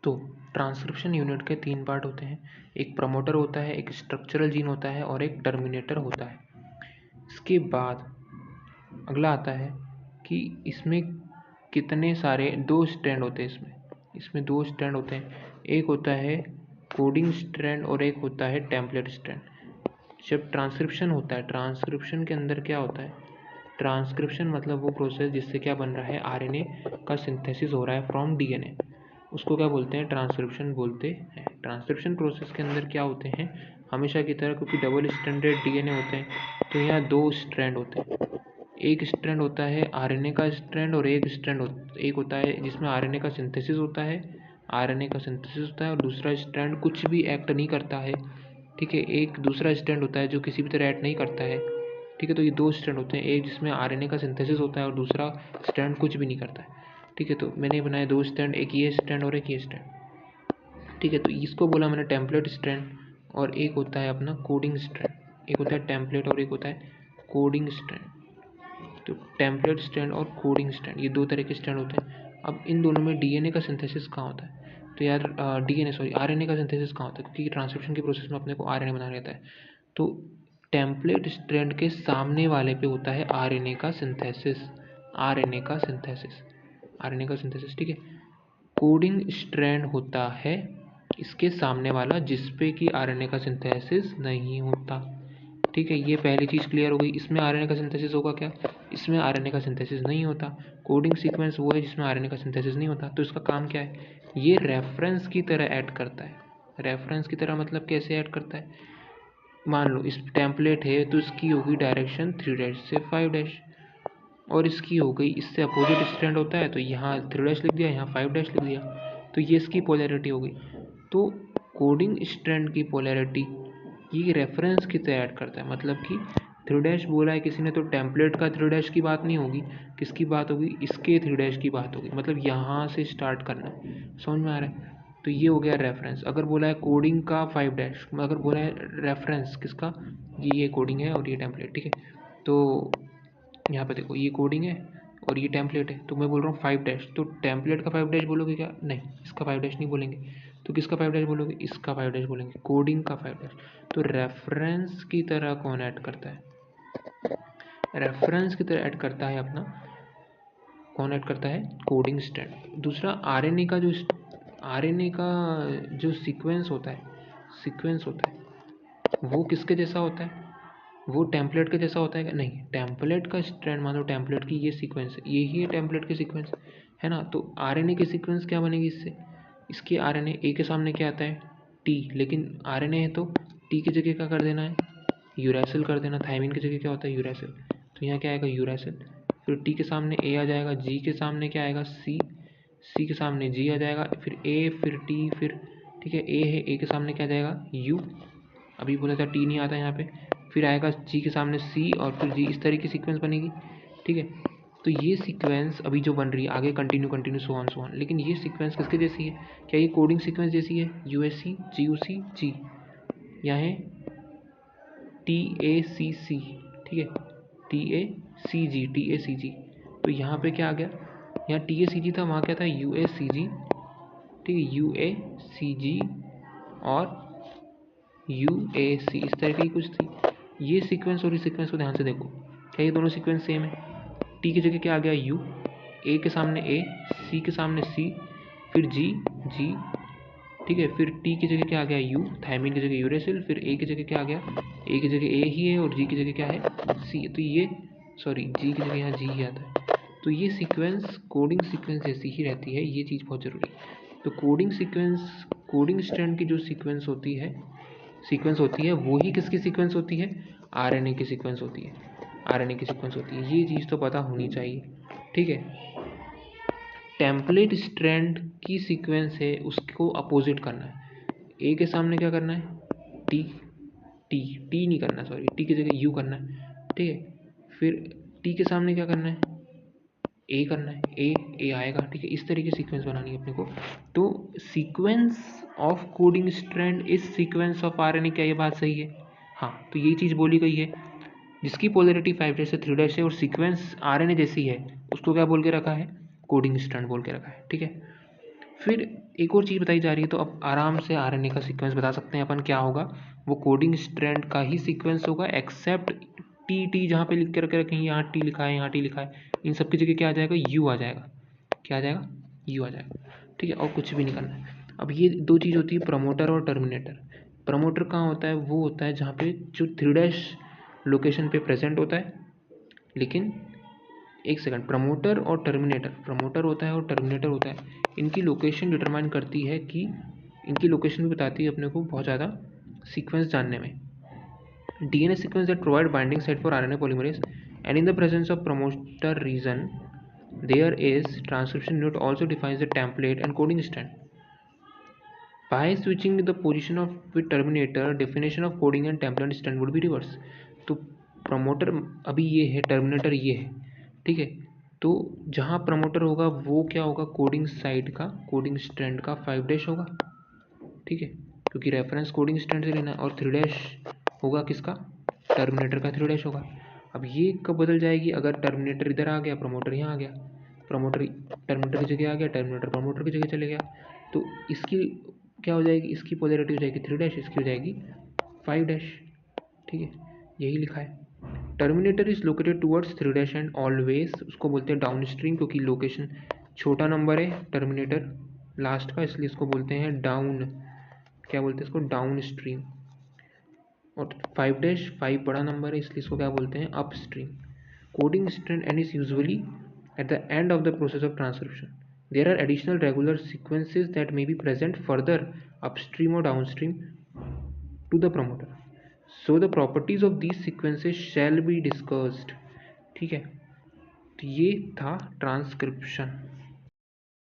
तो transcription unit के 3 part होते हैं, एक प्रमोटर होता है, एक स्ट्रक्चरल जीन होता है और एक टर्मिनेटर होता है। इसके बाद अगला आता है कि इसमें कितने सारे 2 स्ट्रैंड होते हैं। इसमें 2 स्ट्रैंड होते हैं, एक होता है कोडिंग स्ट्रैंड और एक होता है टेम्पलेट स्ट्रैंड। जब ट्रांसक्रिप्शन होता है, ट्रांसक्रिप्शन के अंदर क्या होता है, ट्रांसक्रिप्शन मतलब वो प्रोसेस जिससे क्या बन रहा है, आरएनए का सिंथेसिस हो रहा है फ्रॉम डीएनए, उसको क्या बोलते हैं, ट्रांसक्रिप्शन बोलते हैं। ट्रांसक्रिप्शन प्रोसेस के अंदर क्या होते हैं, हमेशा की तरह क्योंकि डबल स्ट्रैंडेड डीएनए होते हैं तो यहाँ 2 स्ट्रैंड होते हैं। एक स्ट्रैंड होता है आरएनए का स्ट्रैंड और एक होता है जिसमें आरएनए का सिंथेसिस होता है, और दूसरा स्ट्रैंड कुछ भी एक्ट नहीं करता है। ठीक है, एक दूसरा स्ट्रैंड होता है जो किसी भी तरह एक्ट नहीं करता है। ठीक है, तो ये 2 स्ट्रैंड होते हैं, एक जिसमें आरएनए का सिंथेसिस होता है और दूसरा स्ट्रैंड कुछ भी नहीं करता है। ठीक है, तो मैंने बनाया 2 स्ट्रैंड, एक ये स्ट्रैंड और एक ये स्ट्रैंड। ठीक है, तो इसको बोला मैंने टेम्पलेट स्ट्रैंड। और एक होता है अपना कोडिंग स्ट्रैंड, एक होता है टेम्पलेट और एक होता है कोडिंग स्ट्रैंड। तो टेम्पलेट स्ट्रैंड और कोडिंग स्ट्रैंड, ये 2 तरह के स्ट्रैंड होते हैं। अब इन दोनों में डीएनए का सिंथेसिस कहाँ होता है, तो यार आरएनए का सिंथेसिस कहाँ होता है, क्योंकि ट्रांसक्रिप्शन के प्रोसेस में अपने को आरएनए बनाना रहता है। तो टेम्पलेट स्ट्रैंड के सामने वाले पे होता है आरएनए का सिंथेसिस। ठीक है, कोडिंग स्ट्रैंड होता है इसके सामने वाला जिस पे कि आरएनए का सिंथेसिस नहीं होता। ठीक है, ये पहली चीज़ क्लियर हो गई। इसमें आरएनए का सिंथेसिस होगा क्या, इसमें आरएनए का सिंथेसिस नहीं होता। कोडिंग सीक्वेंस वो है जिसमें आरएनए का सिंथेसिस नहीं होता। तो इसका काम क्या है, ये रेफरेंस की तरह ऐड करता है। रेफरेंस की तरह मतलब कैसे ऐड करता है, मान लो इस टेम्पलेट है तो इसकी होगी डायरेक्शन 3' से 5', और इसकी हो गई इससे अपोजिट स्ट्रैंड होता है तो यहाँ 3' लिख दिया, यहाँ 5' लिख दिया, तो ये इसकी पोलैरिटी हो गई। तो कोडिंग स्ट्रैंड की पोलैरिटी ये रेफरेंस की तरह ऐड करता है, मतलब कि 3' बोला है किसी ने तो टेम्पलेट का 3' की बात नहीं होगी, किसकी बात होगी, इसके 3' की बात होगी, मतलब यहाँ से स्टार्ट करना है। समझ में आ रहा है, तो ये हो गया रेफरेंस। अगर बोला है कोडिंग का 5', अगर बोला है रेफरेंस किसका, ये कोडिंग है और ये टेम्पलेट। ठीक है, तो यहाँ पे देखो ये कोडिंग है और ये टेम्पलेट है, तो मैं बोल रहा हूँ 5', तो टेम्पलेट का 5' बोलोगे क्या, नहीं इसका 5' नहीं बोलेंगे, तो किसका 5' बोलोगे, इसका 5' बोलेंगे, कोडिंग का 5'। तो रेफरेंस की तरह कौन ऐड करता है, रेफरेंस की तरह ऐड करता है अपना, कौन ऐड करता है, कोडिंग स्ट्रैंड। दूसरा आरएनए का जो सीक्वेंस होता है वो किसके जैसा होता है, वो टेम्पलेट के जैसा होता है क्या, नहीं। टेम्पलेट का स्ट्रैंड मान लो टेम्पलेट की ये सीक्वेंस है, यही है टेम्पलेट की सीक्वेंस, है ना। तो आरएनए की सीक्वेंस क्या बनेगी इससे, इसके आरएनए ए के सामने क्या आता है, टी, लेकिन आरएनए है तो टी की जगह क्या कर देना है, यूरैसिल कर देना। थायमिन की जगह क्या होता है, यूरैसिल, तो यहाँ क्या आएगा, यूरैसिल। फिर टी के सामने ए आ जाएगा, जी के सामने क्या आएगा, सी, सी के सामने जी आ जाएगा, फिर ए, फिर टी, फिर ठीक है ए है, ए के सामने क्या आ जाएगा, यू, अभी बोला था टी नहीं आता यहाँ पे, फिर आएगा जी के सामने सी और फिर जी, इस तरह की सीक्वेंस बनेगी। ठीक है, तो ये सीक्वेंस अभी जो बन रही है आगे कंटिन्यू सो ऑन, लेकिन ये सीक्वेंस किसके जैसी है, क्या ये कोडिंग सीक्वेंस जैसी है, यूएससी जीयूसी जी, यहाँ है TACC। ठीक है, TACG, तो यहाँ पे क्या आ गया, यहाँ TACG था, वहाँ क्या था, UACG। ठीक है, UACG और UAC, इस तरह की कुछ थी ये सीक्वेंस। और इस सीक्वेंस को ध्यान से देखो, क्या ये दोनों सीक्वेंस सेम है, टी की जगह क्या आ गया, यू, ए के सामने ए, सी के सामने सी, फिर जी, जी। ठीक है, फिर टी की जगह क्या आ गया, यू, थायमिन की जगह यूरेसिल, फिर ए की जगह क्या आ गया, ए की जगह ए ही है और जी की जगह क्या है, सी। तो ये सॉरी जी की जगह यहाँ जी ही आता है। तो ये सीक्वेंस कोडिंग सीक्वेंस जैसी ही रहती है, ये चीज़ बहुत ज़रूरी है। तो कोडिंग स्ट्रैंड की जो सीक्वेंस होती है वो ही किसकी सीक्वेंस होती है, आरएनए की सीक्वेंस होती है। ये चीज़ तो पता होनी चाहिए। ठीक है, टेम्पलेट स्ट्रैंड की सीक्वेंस है उसको अपोजिट करना है, ए के सामने क्या करना है, टी, टी नहीं करना, सॉरी टी की जगह यू करना है। ठीक है, फिर टी के सामने क्या करना है, ए करना है, ए आएगा। ठीक है, इस तरीके सीक्वेंस बनानी है अपने को। तो sequence of coding strand is sequence of RNA, क्या ये बात सही है, हाँ। तो ये चीज़ बोली गई है, जिसकी पोलैरिटी 5' से 3' है और सीक्वेंस आरएनए जैसी है उसको क्या बोल के रखा है, कोडिंग स्ट्रैंड बोल के रखा है। ठीक है, फिर एक और चीज़ बताई जा रही है, तो अब आराम से आरएनए का सीक्वेंस बता सकते हैं अपन क्या होगा। वो कोडिंग स्ट्रैंड का ही सीक्वेंस होगा, एक्सेप्ट टी जहाँ पे लिख के रखे रखें, यहाँ टी लिखा है, यहाँ टी लिखा है, इन सब की जगह क्या आ जाएगा, यू आ जाएगा। क्या आ जाएगा, यू आ जाएगा। ठीक है, और कुछ भी नहीं करना है। अब ये दो चीज़ होती है, प्रमोटर और टर्मिनेटर। प्रमोटर कहाँ होता है, वो होता है जहाँ पे जो 3' लोकेशन पे प्रेजेंट होता है। लेकिन एक सेकंड, प्रमोटर और टर्मिनेटर, प्रमोटर होता है और टर्मिनेटर होता है, इनकी लोकेशन डिटरमाइन करती है कि इनकी लोकेशन भी बताती है अपने को बहुत ज़्यादा सीक्वेंस जानने में। DNA sequence that provide binding site for RNA polymerase, and in the presence of promoter region there is transcription unit also defines the template and coding strand. By switching the position of with terminator, definition of coding and template strand would be reverse. तो promoter अभी ये है, terminator ये है, ठीक है। तो जहाँ प्रमोटर होगा वो क्या होगा, कोडिंग साइट का, कोडिंग स्ट्रैंड का 5' होगा, ठीक है, क्योंकि रेफरेंस कोडिंग स्ट्रैंड से लेना है, और 3' होगा किसका, टर्मिनेटर का 3' होगा। अब ये कब बदल जाएगी, अगर टर्मिनेटर इधर आ गया, प्रमोटर यहाँ आ गया, प्रमोटर टर्मिनेटर की जगह आ गया, टर्मिनेटर प्रमोटर की जगह चले गया, तो इसकी क्या हो जाएगी, इसकी पोलैरिटी हो जाएगी 3', इसकी हो जाएगी 5'। ठीक है, यही लिखा है। Terminator is located towards 3' and always, उसको बोलते हैं डाउन स्ट्रीम, क्योंकि लोकेशन छोटा नंबर है टर्मिनेटर लास्ट का, इसलिए इसको बोलते हैं डाउन, क्या बोलते हैं इसको, डाउन स्ट्रीम। और 5' बड़ा नंबर है, इसलिए इसको क्या बोलते हैं, up stream. Coding strand and is usually at the end of the process of transcription. There are additional regular sequences that may be present further upstream or downstream to the promoter. So the properties of these sequences shall be discussed. ठीक है, तो ये था transcription.